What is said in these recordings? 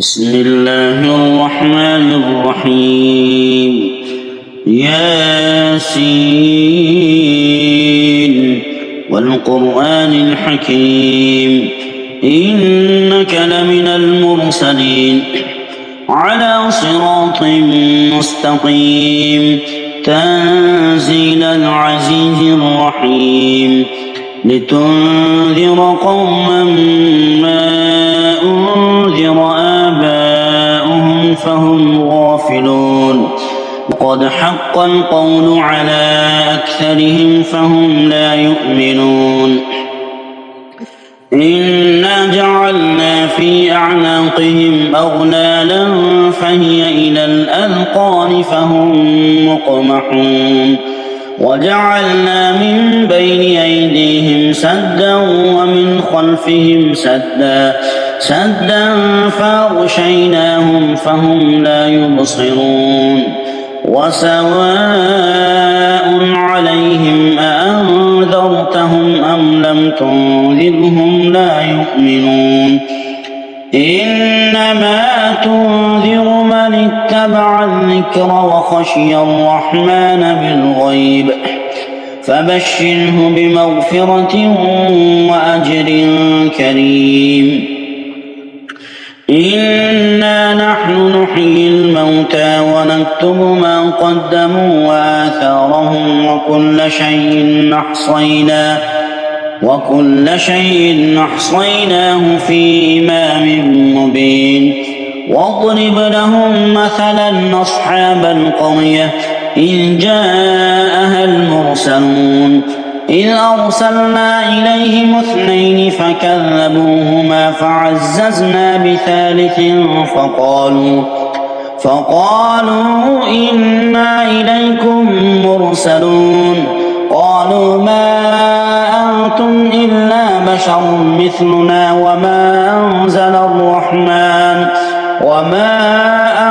بسم الله الرحمن الرحيم. ياسين والقرآن الحكيم إنك لمن المرسلين على صراط مستقيم تنزيل العزيز الرحيم لتنذر قوما ما أنذر آباؤهم فهم غافلون وقد حق القول على أكثرهم فهم لا يؤمنون. إنا جعلنا في أعناقهم أغلالا فهي إلى الأذقان فهم مقمحون وجعلنا من بين أيديهم سدا ومن خلفهم سدا فأغشيناهم فهم لا يبصرون. وسواء عليهم أأنذرتهم أم لم تنذرهم لا يؤمنون. إنما تنذر من اتبع الذكر وخشي الرحمن بالغيب فبشره بمغفرة وأجر كريم. إنا نحن نحيي الموتى ونكتب ما قدموا وآثارهم وكل شيء أحصيناه في إمام مبين. واضرب لهم مثلا أصحاب القرية إذ جاءها المرسلون إذ أرسلنا إليهم 2 فكذبوهما فعززنا بثالث فقالوا إنا إليكم مرسلون. قالوا ما أنتم إلا بشر مثلنا وما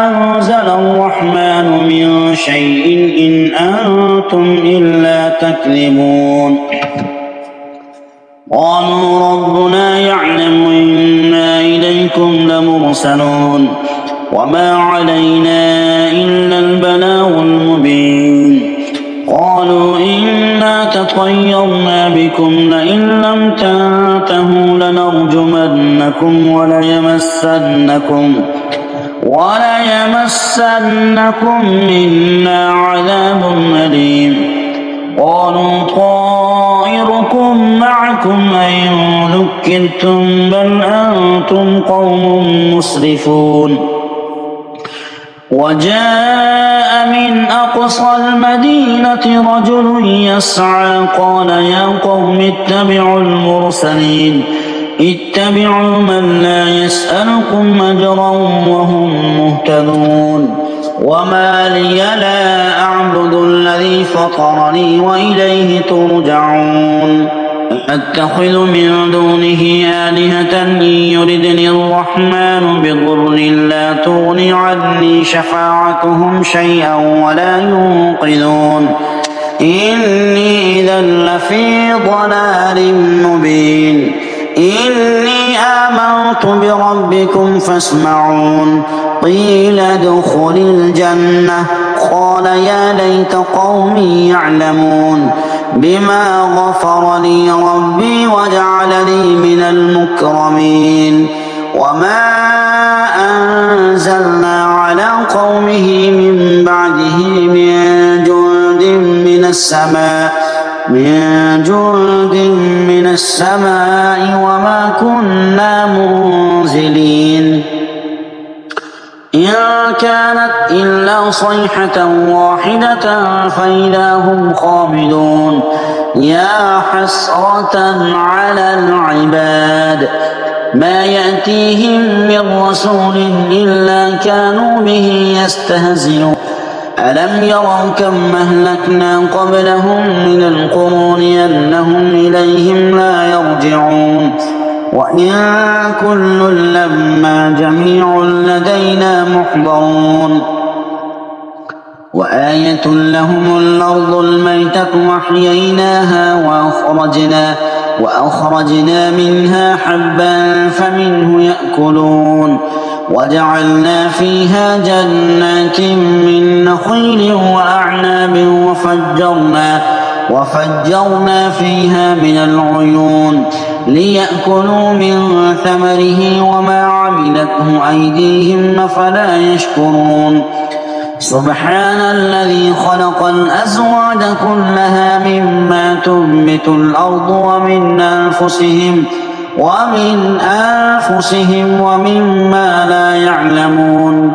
أنزل الرحمن من شيء إن أنتم إلا تكذبون. قالوا ربنا يعلم إنا إليكم لمرسلون وما علينا إلا البلاغ المبين. قالوا إنا تطيرنا بكم لئن لم تنتهوا لنرجمنكم وليمسنكم منا عذاب أليم. قالوا طائركم معكم أئن ذكرتم بل أنتم قوم مسرفون. وجاء من أقصى المدينة رجل يسعى قال يا قوم اتبعوا المرسلين اتبعوا من لا يسألكم أجرا وهم مهتدون. وما لي لا أعبد الذي فطرني وإليه ترجعون. أتخذ من دونه آلهة إن يردني الرحمن بضر لا تغني عني شفاعتهم شيئا ولا ينقذون. إني إذا لفي ضلال مبين. إني آمنت بربكم فاسمعون. قيل ادخل الجنة قال يا ليت قومي يعلمون بما غفر لي ربي وجعلني من المكرمين. وما أنزلنا على قومه من بعده من جند من السماء وما كنا منزلين. إن كانت إلا صيحة واحدة فإذا هم خامدون. يا حسرة على العباد ما يأتيهم من رسول إلا كانوا به يستهزئون. ألم يروا كم أهلكنا قبلهم من القرون أنهم إليهم لا يرجعون. وإن كل لما جميع لدينا محضرون. وآية لهم الأرض الميتة وأحييناها وأخرجنا منها حبا فمنه يأكلون وجعلنا فيها جنات من نخيل وأعناب وفجرنا فيها من العيون ليأكلوا من ثمره وما عملته أيديهم أفلا يشكرون سبحان الذي خلق الأزواج كلها مما تنبت الأرض ومن أنفسهم ومما لا يعلمون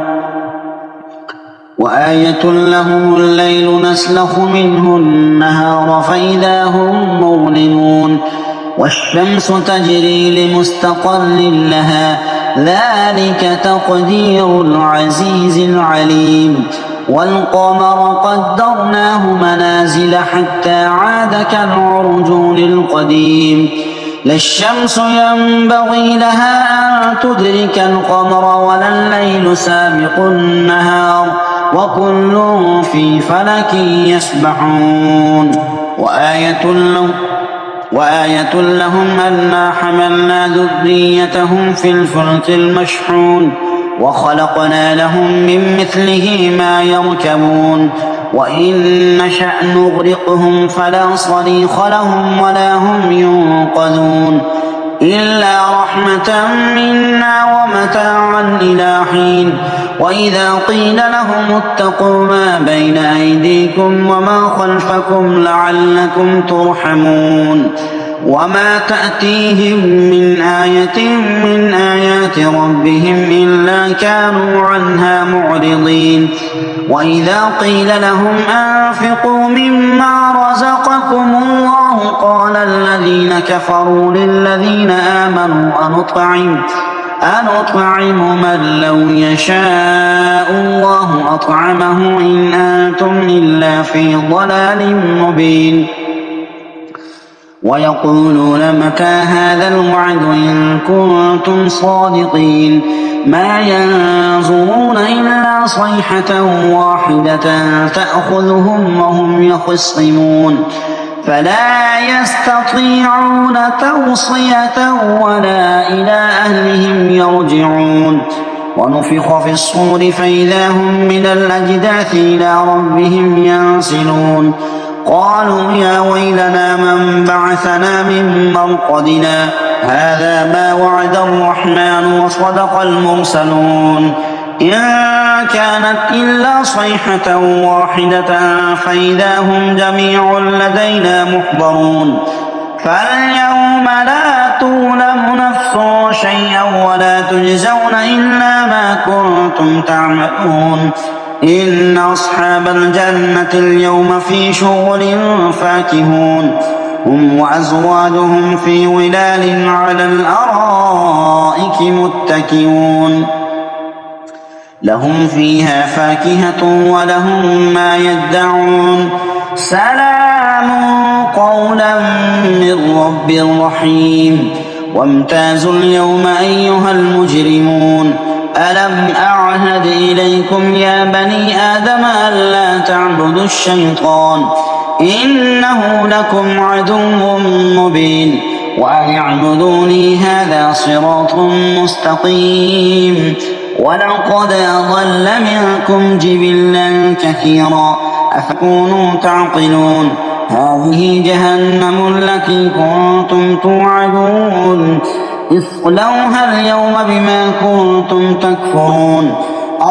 وآية لهم الليل نسلخ منه النهار فإذا هم مظلمون والشمس تجري لمستقر لها ذلك تقدير العزيز العليم والقمر قدرناه منازل حتى عاد كالعرجون القديم لا الشمس ينبغي لها أن تدرك القمر ولا الليل سابق النهار وكل في فلك يسبحون وآية لهم أنا حملنا ذريتهم في الفلك المشحون وخلقنا لهم من مثله ما يركبون وإن نشأ نغرقهم فلا صريخ لهم ولا هم ينقذون إلا رحمة منا ومتاعا إلى حين وإذا قيل لهم اتقوا ما بين أيديكم وما خلفكم لعلكم ترحمون وما تأتيهم من آية من آيات ربهم إلا كانوا عنها معرضين وإذا قيل لهم أنفقوا مما رزقكم الله قال الذين كفروا للذين آمنوا أنطعم من لو يشاء الله أطعمه إن أنتم إلا في ضلال مبين ويقولون متى هذا الوعد إن كنتم صادقين ما ينظرون إلا صيحة واحدة تأخذهم وهم يخصمون فلا يستطيعون توصية ولا إلى أهلهم يرجعون ونفخ في الصور فإذا هم من الأجداث إلى ربهم ينسلون قالوا يا ويلنا من بعثنا من مرقدنا هذا ما وعد الرحمن وصدق المرسلون إن كانت إلا صيحة واحدة فإذا هم جميع لدينا محضرون فاليوم لا تظلم نفس شيئا ولا تجزون إلا ما كنتم تعملون إن أصحاب الجنة اليوم في شغل فاكهون هم وأزواجهم في ظلال على الأرائك متكئون لهم فيها فاكهة ولهم ما يدعون سلام قولا من رب رحيم وامتازوا اليوم أيها المجرمون ألم أعهد إليكم يا بني آدم ألا تعبدوا الشيطان إنه لكم عدو مبين وأن اعبدوني هذا صراط مستقيم ولقد أضل منكم جبلا كثيرا أفكونوا تعقلون هذه جهنم التي كنتم توعدون اصلوها اليوم بما كنتم تكفرون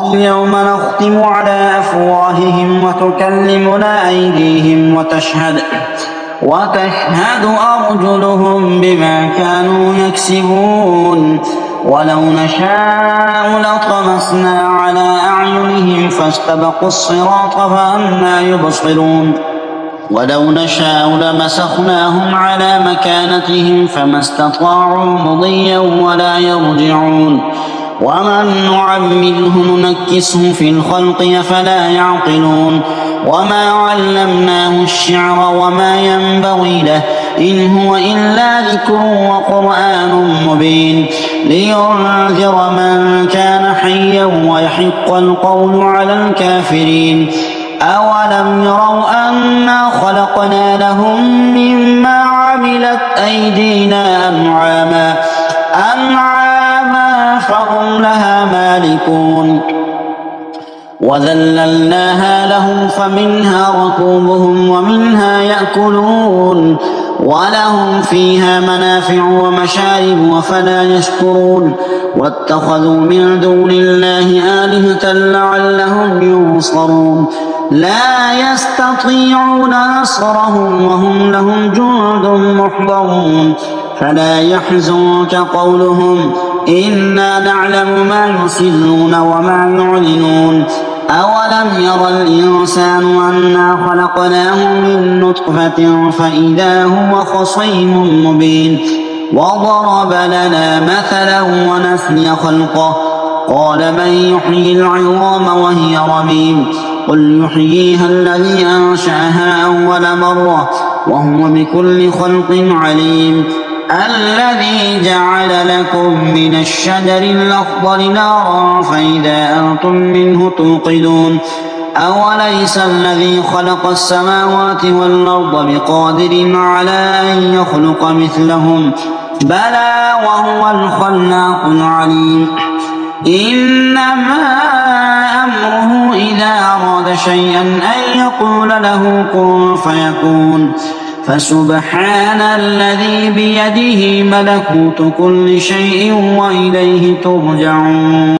اليوم نختم على أفواههم وتكلمنا أيديهم وتشهد أرجلهم بما كانوا يكسبون ولو نشاء لطمسنا على أعينهم فاستبقوا الصراط فأنى يبصرون ولو نشاء لمسخناهم على مكانتهم فما استطاعوا مضيا ولا يرجعون ومن نعمره ننكسه في الخلق أفلا يعقلون وما علمناه الشعر وما ينبغي له إن هو إلا ذكر وقرآن مبين لينذر من كان حيا ويحق القول على الكافرين أولم يروا أنا خلقنا لهم مما عملت أيدينا أنعاما فهم لها هالكون وذللناها لهم فمنها ركوبهم ومنها يأكلون ولهم فيها منافع ومشارب أفلا يشكرون واتخذوا من دون الله آلهة لعلهم ينصرون لا يستطيعون نصرهم وهم لهم جند محضرون فلا يحزنك قولهم إنا نعلم ما يسرون وما يعلنون أولم ير الإنسان أنا خلقناه من نطفة فإذا هو خصيم مبين وضرب لنا مثلا ونسي خلقه قال من يحيي العظام وهي رميم قل يحييها الذي أنشأها أول مرة وهو بكل خلق عليم الذي جعل لكم من الشجر الأخضر نارا فإذا أنتم منه توقدون أوليس الذي خلق السماوات والأرض بقادر على أن يخلق مثلهم بلى وهو الخلاق العليم إنما أمره إذا أراد شيئا أن يقول له كن فيكون فسبحان الذي بيده ملكوت كل شيء وإليه ترجعون